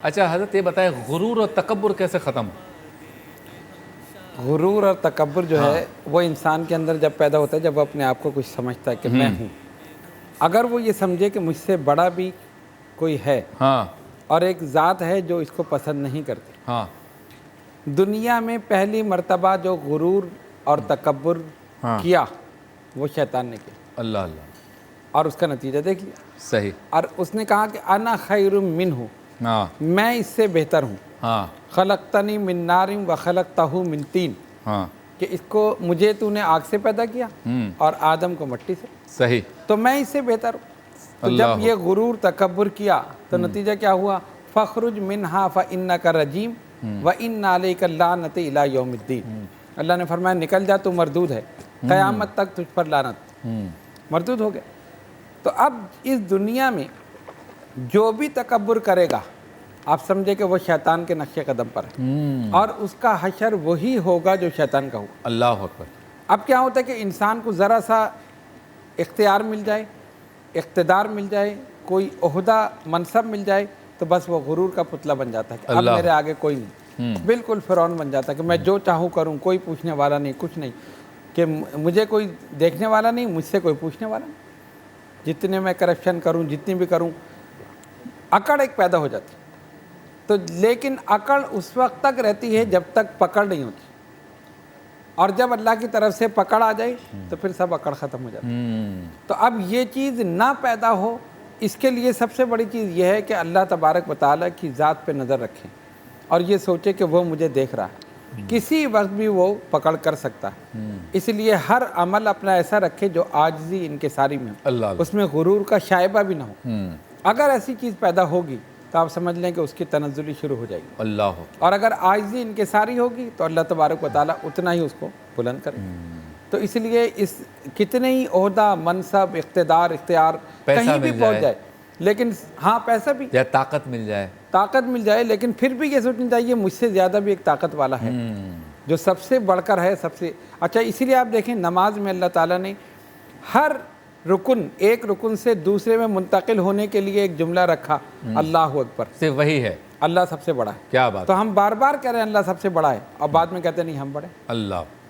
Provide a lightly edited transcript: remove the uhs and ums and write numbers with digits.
اچھا حضرت یہ بتائیں غرور اور تکبر کیسے ختم؟ غرور اور تکبر جو ہے وہ انسان کے اندر جب پیدا ہوتا ہے جب وہ اپنے آپ کو کچھ سمجھتا ہے کہ میں ہوں. اگر وہ یہ سمجھے کہ مجھ سے بڑا بھی کوئی ہے اور ایک ذات ہے جو اس کو پسند نہیں کرتی. دنیا میں پہلی مرتبہ جو غرور اور تکبر کیا وہ شیطان نے کیا. اللہ اللہ. اور اس کا نتیجہ دیکھ لیا. صحیح. اور اس نے کہا کہ انا خیر منہ، میں اس سے بہتر ہوں. خلقتنی من نار و خلقتہ من طین، کہ اس کو مجھے تو نے آگ سے پیدا کیا اور آدم کو مٹی سے. صحیح. تو میں اس سے بہتر ہوں. تو جب یہ غرور تکبر کیا تو نتیجہ کیا ہوا؟ فخرج منہا فانک رجیم وان علیک اللعنۃ الی یوم الدین. اللہ نے فرمایا نکل جا، تو مردود ہے، قیامت تک تجھ پر لعنت. مردود ہو گیا. تو اب اس دنیا میں جو بھی تکبر کرے گا آپ سمجھے کہ وہ شیطان کے نقش قدم پر ہے، اور اس کا حشر وہی ہوگا جو شیطان کا ہوگا. اللہ اکبر. اب کیا ہوتا ہے کہ انسان کو ذرا سا اختیار مل جائے، اقتدار مل جائے، کوئی عہدہ منصب مل جائے تو بس وہ غرور کا پتلا بن جاتا ہے کہ اب میرے آگے کوئی نہیں. بالکل فرعون بن جاتا ہے کہ میں جو چاہوں کروں، کوئی پوچھنے والا نہیں، کچھ نہیں، کہ مجھے کوئی دیکھنے والا نہیں، مجھ سے کوئی پوچھنے والا نہیں. جتنے میں کرپشن کروں، جتنی بھی کروں، اکڑ ایک پیدا ہو جاتی. تو لیکن اکڑ اس وقت تک رہتی ہے جب تک پکڑ نہیں ہوتی، اور جب اللہ کی طرف سے پکڑ آ جائے تو پھر سب اکڑ ختم ہو جاتی. تو اب یہ چیز نہ پیدا ہو، اس کے لیے سب سے بڑی چیز یہ ہے کہ اللہ تبارک و تعالیٰ کی ذات پہ نظر رکھیں اور یہ سوچے کہ وہ مجھے دیکھ رہا ہے، کسی وقت بھی وہ پکڑ کر سکتا ہے. اس لیے ہر عمل اپنا ایسا رکھے جو عاجزی انکساری میں ہو، اس میں غرور کا شائبہ بھی نہ ہو. اگر ایسی چیز پیدا ہوگی تو آپ سمجھ لیں کہ اس کی تنزلی شروع ہو جائے گی. اللہ. اور اگر عاجزی انکساری ہوگی تو اللہ تبارک و تعالیٰ اتنا ہی اس کو بلند کرے. تو اس لیے اس کتنے ہی عہدہ، منصب، اقتدار، اختیار کہیں بھی پہنچ جائے، لیکن پیسہ بھی یا طاقت مل جائے، لیکن پھر بھی یہ سوچنا چاہیے مجھ سے زیادہ بھی ایک طاقت والا ہے جو سب سے بڑھ کر ہے، سب سے اچھا. اسی لیے آپ دیکھیں نماز میں اللہ تعالیٰ نے ہر رکن، ایک رکن سے دوسرے میں منتقل ہونے کے لیے ایک جملہ رکھا، اللہ اکبر. صرف وہی ہے، اللہ سب سے بڑا ہے. کیا بات. تو ہم بار بار کہہ رہے ہیں اللہ سب سے بڑا ہے اور بعد میں کہتے ہیں نہیں ہم بڑے. اللہ.